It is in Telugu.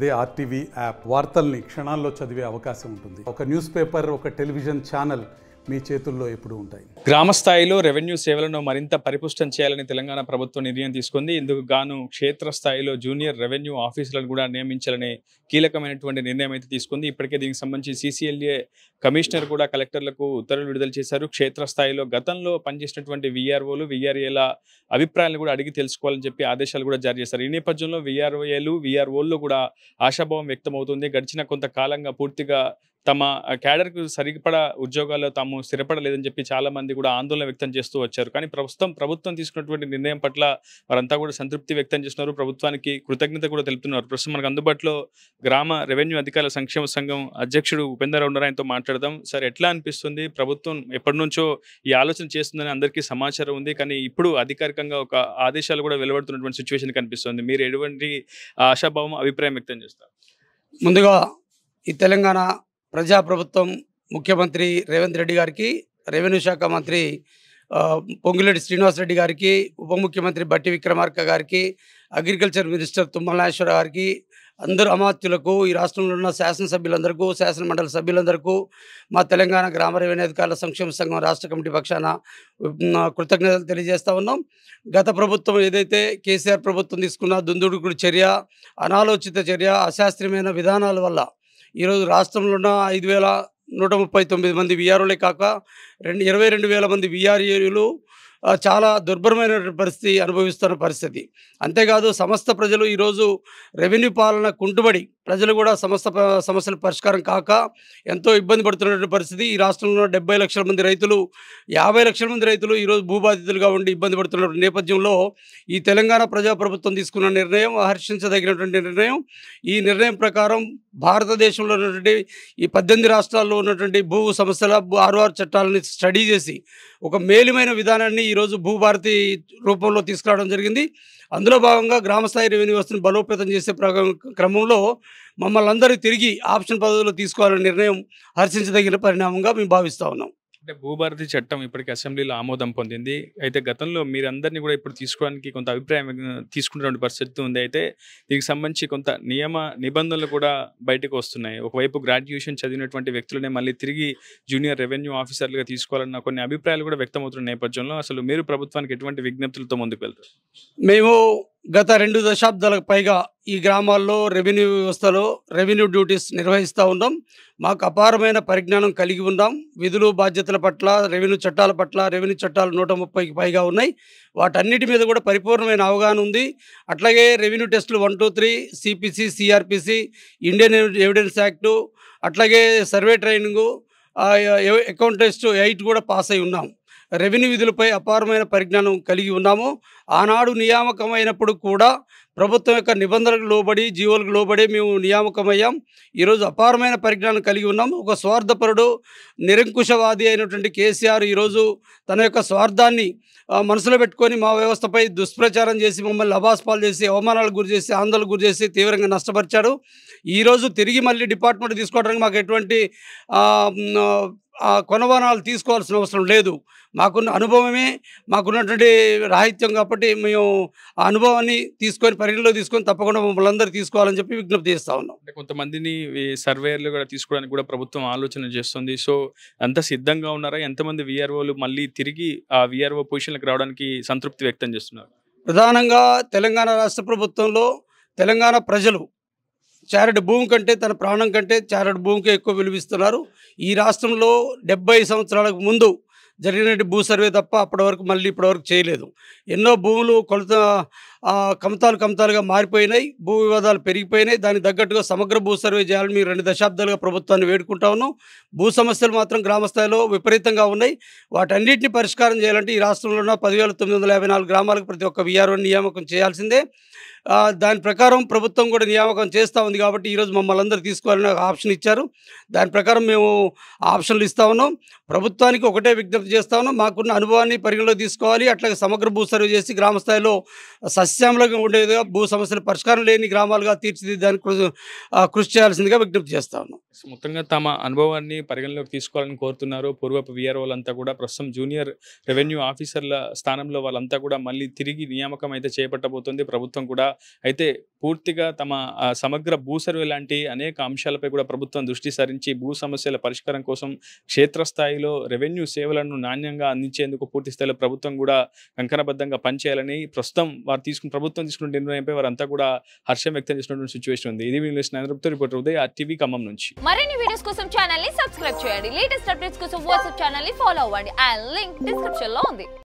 అదే ఆర్టీవీ యాప్ వార్తల్ని క్షణాల్లో చదివే అవకాశం ఉంటుంది. ఒక న్యూస్ పేపర్, ఒక టెలివిజన్ ఛానల్ మీ చేతుల్లో ఎప్పుడూ ఉంటాయి. గ్రామ స్థాయిలో రెవెన్యూ సేవలను మరింత పరిపుష్టం చేయాలని తెలంగాణ ప్రభుత్వం నిర్ణయం తీసుకుంది. ఇందుకు గాను క్షేత్రస్థాయిలో జూనియర్ రెవెన్యూ ఆఫీసర్లను కూడా నియమించాలనే కీలకమైనటువంటి నిర్ణయం అయితే తీసుకుంది. ఇప్పటికే దీనికి సంబంధించి CCLA కమిషనర్ కూడా కలెక్టర్లకు ఉత్తర్వులు విడుదల చేశారు. క్షేత్రస్థాయిలో గతంలో పనిచేసినటువంటి VROలు, VRAల అభిప్రాయాలను కూడా అడిగి తెలుసుకోవాలని చెప్పి ఆదేశాలు కూడా జారీ చేశారు. ఈ నేపథ్యంలో VROలు, VROల్లో కూడా ఆశాభావం వ్యక్తమవుతుంది. గడిచిన కొంతకాలంగా పూర్తిగా తమ క్యాడర్కు సరిపడా ఉద్యోగాల్లో తాము స్థిరపడలేదని చెప్పి చాలా మంది కూడా ఆందోళన వ్యక్తం చేస్తూ వచ్చారు. కానీ ప్రభుత్వం తీసుకున్నటువంటి నిర్ణయం పట్ల వారంతా కూడా సంతృప్తి వ్యక్తం చేస్తున్నారు. ప్రభుత్వానికి కృతజ్ఞత కూడా తెలుపుతున్నారు. ప్రస్తుతం మనకు అందుబాటులో గ్రామ రెవెన్యూ అధికారుల సంక్షేమ సంఘం అధ్యక్షుడు ఉపేందర్ ఉన్నారు. ఆయనతో మాట్లాడదాం. సార్, ఎట్లా అనిపిస్తుంది? ప్రభుత్వం ఎప్పటి నుంచో ఈ ఆలోచన చేస్తుందని అందరికీ సమాచారం ఉంది. కానీ ఇప్పుడు అధికారికంగా ఒక ఆదేశాలు కూడా వెలువడుతున్నటువంటి సిచ్యువేషన్ కనిపిస్తుంది. మీరు ఎటువంటి ఆశాభావం, అభిప్రాయం వ్యక్తం చేస్తారు? ముందుగా ఈ తెలంగాణ ప్రజాప్రభుత్వం ముఖ్యమంత్రి రేవంత్ రెడ్డి గారికి, రెవెన్యూ శాఖ మంత్రి పొంగులేటి శ్రీనివాసరెడ్డి గారికి, ఉప ముఖ్యమంత్రి బట్టి విక్రమార్క గారికి, అగ్రికల్చర్ మినిస్టర్ తుమ్మల నాగేశ్వర గారికి, అందరు అమాత్యులకు, ఈ రాష్ట్రంలో ఉన్న శాసనసభ్యులందరికీ, శాసనమండలి సభ్యులందరికీ, మా తెలంగాణ గ్రామ రెవెన్యూ అధికారుల సంక్షేమ సంఘం రాష్ట్ర కమిటీ పక్షాన కృతజ్ఞతలు తెలియజేస్తూ ఉన్నాం. గత ప్రభుత్వం ఏదైతే కేసీఆర్ ప్రభుత్వం తీసుకున్న దుందుడుకుడు చర్య, అనాలోచిత చర్య, అశాస్త్రీయమైన విధానాల వల్ల ఈరోజు రాష్ట్రంలో ఉన్న 5,139 మంది VROలే కాక 22,000 మంది VRAలు చాలా దుర్భరమైన పరిస్థితి అనుభవిస్తున్న పరిస్థితి. అంతేకాదు సమస్త ప్రజలు ఈరోజు రెవెన్యూ పాలన కుంటుబడి ప్రజలు కూడా సమస్యల పరిష్కారం కాక ఎంతో ఇబ్బంది పడుతున్నటువంటి పరిస్థితి. ఈ రాష్ట్రంలో 70 లక్షల మంది రైతులు, 50 లక్షల మంది రైతులు ఈరోజు భూబాధితులుగా ఉండి ఇబ్బంది పడుతున్న నేపథ్యంలో ఈ తెలంగాణ ప్రజాప్రభుత్వం తీసుకున్న నిర్ణయం హర్షించదగినటువంటి నిర్ణయం. ఈ నిర్ణయం ప్రకారం భారతదేశంలో ఉన్నటువంటి ఈ 18 రాష్ట్రాల్లో ఉన్నటువంటి భూ సమస్యల 6 చట్టాలని స్టడీ చేసి ఒక మేలుమైన విధానాన్ని ఈరోజు భూభారతి రూపంలో తీసుకురావడం జరిగింది. అందులో భాగంగా గ్రామస్థాయి రెవెన్యూ వ్యవస్థను బలోపేతం చేసే క్రమంలో మమ్మల్ని అందరూ తిరిగి ఆప్షన్ పద్ధతిలో తీసుకోవాలనే నిర్ణయం హర్షించదగిన పరిణామంగా మేము భావిస్తూ ఉన్నాం. అంటే భూభారతి చట్టం ఇప్పటికి అసెంబ్లీలో ఆమోదం పొందింది. అయితే గతంలో మీరందరినీ కూడా ఇప్పుడు తీసుకోవడానికి కొంత అభిప్రాయం తీసుకున్నటువంటి పరిస్థితి ఉంది. అయితే దీనికి సంబంధించి కొంత నిబంధనలు కూడా బయటకు వస్తున్నాయి. ఒకవైపు గ్రాడ్యుయేషన్ చదివినటువంటి వ్యక్తులనే మళ్ళీ తిరిగి జూనియర్ రెవెన్యూ ఆఫీసర్లుగా తీసుకోవాలన్న కొన్ని అభిప్రాయాలు కూడా వ్యక్తమవుతున్న నేపథ్యంలో అసలు మీరు ప్రభుత్వానికి ఎటువంటి విజ్ఞప్తులతో ముందుకు వెళ్తారు? మేము గత 2 దశాబ్దాలకు పైగా ఈ గ్రామాల్లో రెవెన్యూ వ్యవస్థలో రెవెన్యూ డ్యూటీస్ నిర్వహిస్తూ ఉన్నాం. మాకు అపారమైన పరిజ్ఞానం కలిగి ఉన్నాం. విధులు, బాధ్యతల పట్ల, రెవెన్యూ చట్టాల పట్ల, రెవెన్యూ చట్టాలు 130కి పైగా ఉన్నాయి. వాటన్నిటి మీద కూడా పరిపూర్ణమైన అవగాహన ఉంది. అట్లాగే రెవెన్యూ టెస్టులు 1, 2, 3, CPC, CRPC, Indian evidence act, అట్లాగే సర్వే ట్రైనింగు, అకౌంట్ టెస్ట్ 8 కూడా పాస్ అయి ఉన్నాం. రెవెన్యూ విధులపై అపారమైన పరిజ్ఞానం కలిగి ఉన్నాము. ఆనాడు నియామకమైనప్పుడు కూడా ప్రభుత్వం యొక్క నిబంధనలకు లోబడి, జీవోలకు లోబడి మేము నియామకమయ్యాం. ఈరోజు అపారమైన పరిజ్ఞానం కలిగి ఉన్నాము. ఒక స్వార్థపరుడు, నిరంకుశవాది అయినటువంటి కేసీఆర్ ఈరోజు తన యొక్క స్వార్థాన్ని మనసులో పెట్టుకొని మా వ్యవస్థపై దుష్ప్రచారం చేసి, మమ్మల్ని అబాస్పాలు చేసి, అవమానాలకు గురి చేసి, ఆందోళనకు గురి చేసి తీవ్రంగా నష్టపరిచాడు. ఈరోజు తిరిగి మళ్ళీ డిపార్ట్మెంట్ తీసుకోవడానికి మాకు ఎటువంటి కొనవానాలు తీసుకోవాల్సిన అవసరం లేదు. మాకున్న అనుభవమే మాకున్నటువంటి రాహిత్యం కాబట్టి మేము ఆ అనుభవాన్ని పరిగణలో తీసుకొని తప్పకుండా మమ్మల్ని అందరూ తీసుకోవాలని చెప్పి విజ్ఞప్తి చేస్తూ ఉన్నాం. అంటే కొంతమందిని సర్వేయర్లు కూడా తీసుకోవడానికి కూడా ప్రభుత్వం ఆలోచన చేస్తుంది. సో అంత సిద్ధంగా ఉన్నారా? ఎంతమంది VROలు మళ్ళీ తిరిగి ఆ VRO పొజిషన్లకు రావడానికి సంతృప్తి వ్యక్తం చేస్తున్నారు? ప్రధానంగా తెలంగాణ రాష్ట్ర ప్రభుత్వంలో తెలంగాణ ప్రజలు చారెడ్ భూమి కంటే, తన ప్రాణం కంటే చారెడ్ భూమికి ఎక్కువ విలువిస్తున్నారు. ఈ రాష్ట్రంలో 70 సంవత్సరాలకు ముందు జరిగినటువంటి భూ సర్వే తప్ప అప్పటి వరకు మళ్ళీ ఇప్పటివరకు చేయలేదు. ఎన్నో భూములు కమతాలుగా మారిపోయినాయి. భూ వివాదాలు పెరిగిపోయినాయి. దానికి తగ్గట్టుగా సమగ్ర భూ సర్వే చేయాలని మేము 2 దశాబ్దాలుగా ప్రభుత్వాన్ని వేడుకుంటా ఉన్నాం. భూ సమస్యలు మాత్రం గ్రామస్థాయిలో విపరీతంగా ఉన్నాయి. వాటన్నిటిని పరిష్కారం చేయాలంటే ఈ రాష్ట్రంలో ఉన్న 10,954 గ్రామాలకు ప్రతి ఒక్క VRO నియామకం చేయాల్సిందే. దాని ప్రకారం ప్రభుత్వం కూడా నియామకం చేస్తూ ఉంది. కాబట్టి ఈరోజు మమ్మల్ని అందరూ తీసుకోవాలని ఆప్షన్ ఇచ్చారు. దాని ప్రకారం మేము ఆప్షన్లు ఇస్తూ ఉన్నాం. ప్రభుత్వానికి ఒకటే విజ్ఞప్తి చేస్తా ఉన్నాం, మాకున్న అనుభవాన్ని పరిగణలో తీసుకోవాలి. అట్లాగే సమగ్ర భూ సర్వే చేసి గ్రామస్థాయిలో సస్యామలంగా ఉండేదిగా, భూ సమస్యల పరిష్కారం లేని గ్రామాలుగా తీర్చిదిద్దడానికి కృషి చేయాల్సిందిగా విజ్ఞప్తి చేస్తా ఉన్నాం. మొత్తంగా తమ అనుభవాన్ని పరిగణలోకి తీసుకోవాలని కోరుతున్నారు. పూర్వపు విఆర్ఓలంతా కూడా ప్రస్తుతం జూనియర్ రెవెన్యూ ఆఫీసర్ల స్థానంలో వాళ్ళంతా కూడా మళ్ళీ తిరిగి నియామకం అయితే చేపట్టబోతుంది ప్రభుత్వం కూడా. అయితే పూర్తిగా తమ సమగ్ర భూ సర్వే లాంటి అనేక అంశాలపై కూడా ప్రభుత్వం దృష్టి సారించి భూ సమస్యల పరిష్కారం కోసం క్షేత్రస్థాయిలో రెవెన్యూ సేవలను నాణ్యంగా అందించేందుకు పూర్తి స్థాయిలో ప్రభుత్వం కూడా కంకణబద్ధంగా పనిచేయాలని ప్రస్తుతం ప్రభుత్వం తీసుకున్న నిర్ణయంపై వారంతా కూడా హర్షం వ్యక్తం చేసినటువంటి సిచ్యువేషన్ ఉంది. ఇది రిపోర్టర్ ఉదయ్, RTV ఖమ్మం నుంచి. మరిన్ని వీడియోస్ కోసం ఛానల్ ని సబ్స్క్రైబ్ చేయండి. లేటెస్ట్ అప్డేట్స్ కోసం వాట్సాప్ ఛానల్ ని ఫాలో అవ్వండి. ఆ లింక్ డిస్క్రిప్షన్ లో ఉంది.